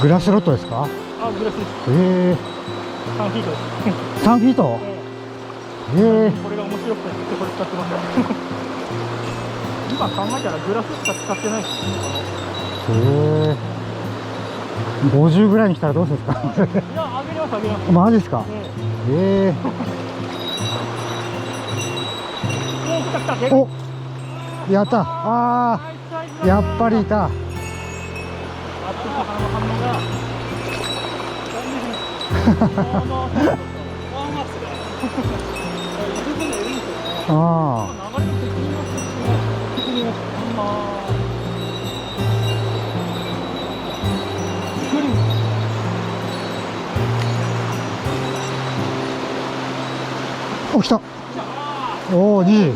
グラスロットですか？あ、グラスです。3フィートです。3フィート。これが面白くてこれ使ってました。今考えたらグラスしか使ってないですね。50ぐらいに来たらどうするんですか？いや、あげますあげます。マジですか？来た来た。お、やった。ああ、やっぱりいた。ああ。お、来た。おお、2位。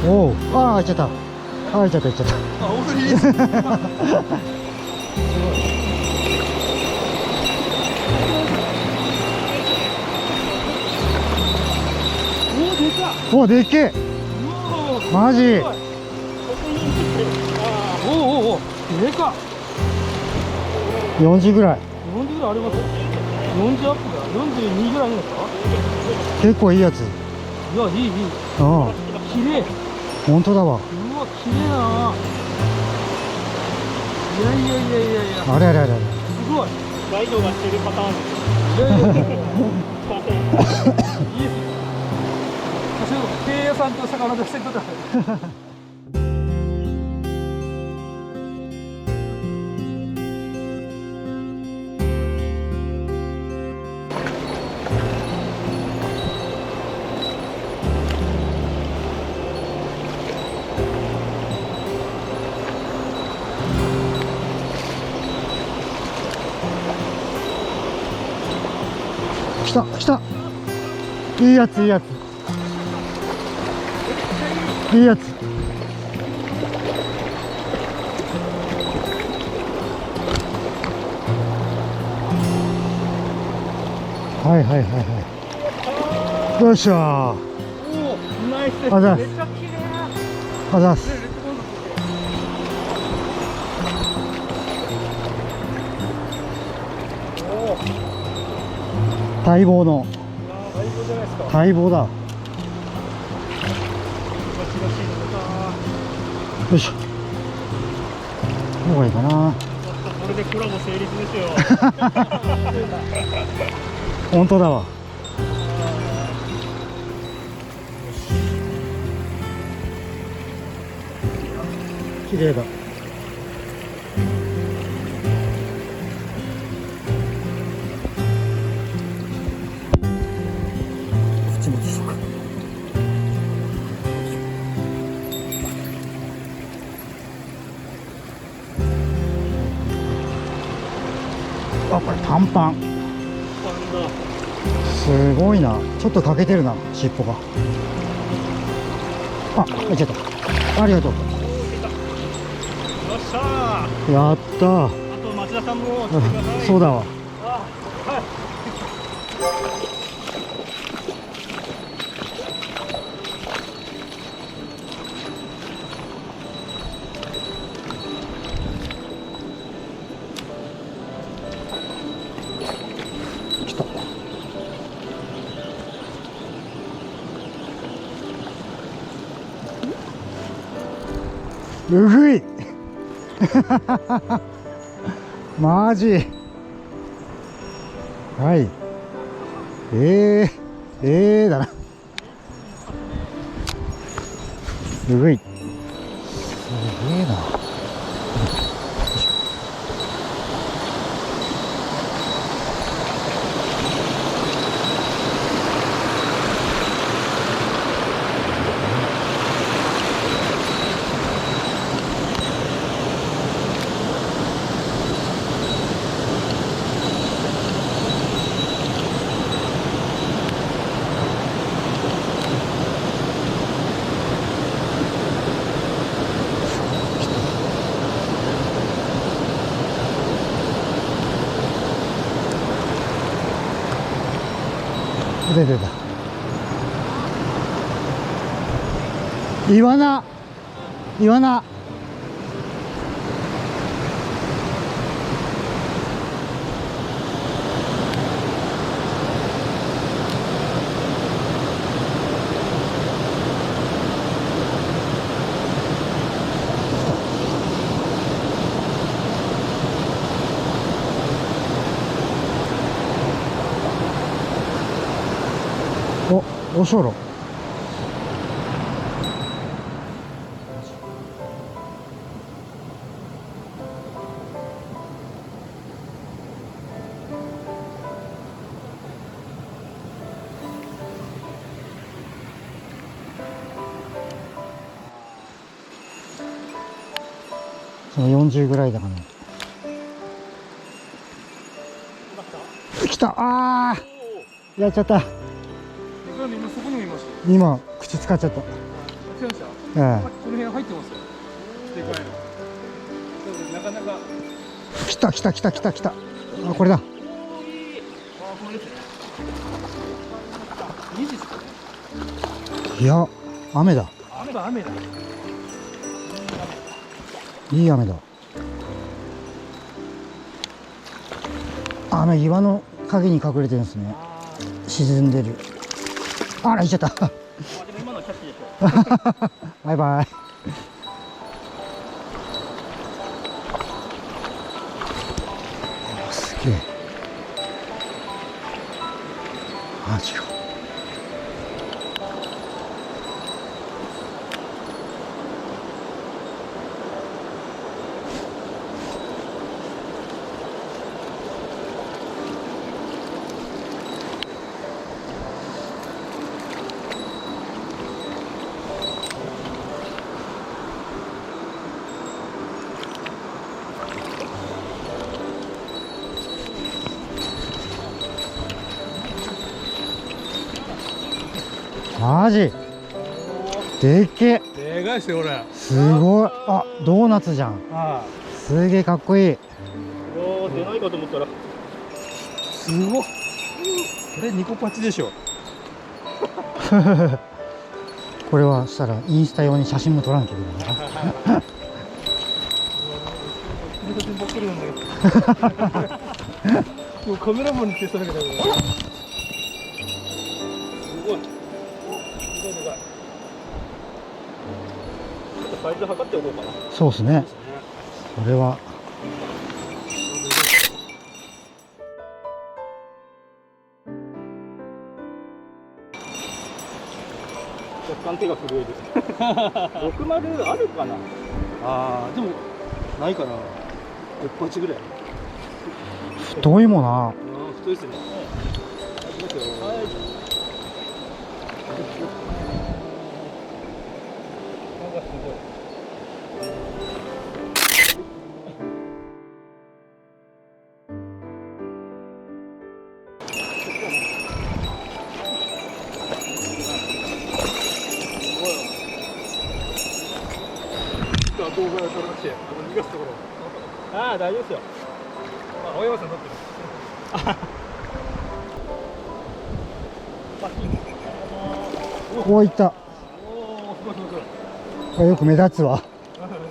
おお、ああ、行っちゃった。ああ、行っちゃった、行っちゃった。あ、大振りです。おお、でっけえ。マジ。おおお、でか。40ぐらい。40ぐらいあります。40アップだ。42ぐらいですか。結構いいやつ。いや、いいいい。ああ、綺麗。本当だわ。うわ、綺麗だな。いやいやいやいやいや。あれあれあれあれ。すごい。ガイドがしてるパターンです。いやいやいやいや。いいですね。経営さんと魚出してください。来た来た。いいやついいやついいやつ。はいはいはいはい。よっしゃー。おお、ナイスです。あざっす。めっちゃ綺麗。あざっす。待望の。最高じゃないですか。待望だ。よいしょ。どこがいいかな。これでコラボ成立ですよ。本当だわ。綺麗だ。こっちもでしょうか。あ、これパンパン。すごいな。ちょっと欠けてるな、尻尾が。あ、入っちゃった。ありがとう。よっしゃー。やったー。あと町田さんも来てください。そうだわ。あ、はい。来た。うぐい。マジ。はい。だな。うぐい。すげえな。出てた。イワナ。イワナ。おしょろ。その40ぐらいだかな。来た。あー、やっちゃった。今そこにもいました。今口使っちゃった。違いました。えこの辺入ってますよ。でかいの。なかなか。来た来た来た来た来た。あ、これだ。あ、これですね。2時ですかね。いや、雨だ。雨だ。いい雨だ。岩の影に隠れてるんですね。沈んでる。あら、行っちゃった。でも今のキャッチでしょ。バイバイ。すげえ。マジか。マジでっけ。でかいですよ、これ。すごい。あ、ドーナツじゃん。あすげえかっこいい。出ないかと思ったら。すごっ。これニコパチでしょ。これはしたらインスタ用に写真も撮らなきゃいけないな。もうカメラマンに消さなきゃダメだ。すごい。でかい。ちょっとサイズ測っておこうかな。そうですね。これは。若干手が震える。60あるかな。ああ、でもないかな。68ぐらい。太いもんな。ああ、太いですね。いきますよ。はい。なんかすごい。動画を撮りまして、逃がすところ。ああ、大丈夫ですよ。青山さん撮ってる。こういった。おお、すごいすごいすごい。これよく目立つわ。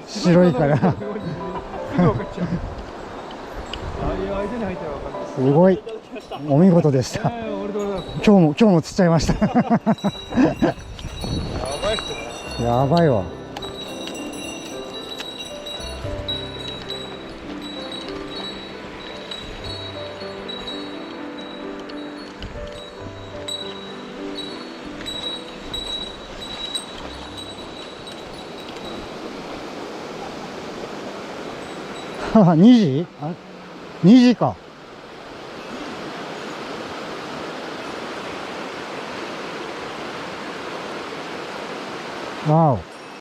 白いから。すぐ分かっちゃう。ああいう相手に入ったら分かんない。すごい。お見事でした。今日も釣っちゃいました。やばいっすね。やばいわ。2時？あ、2時か。わお。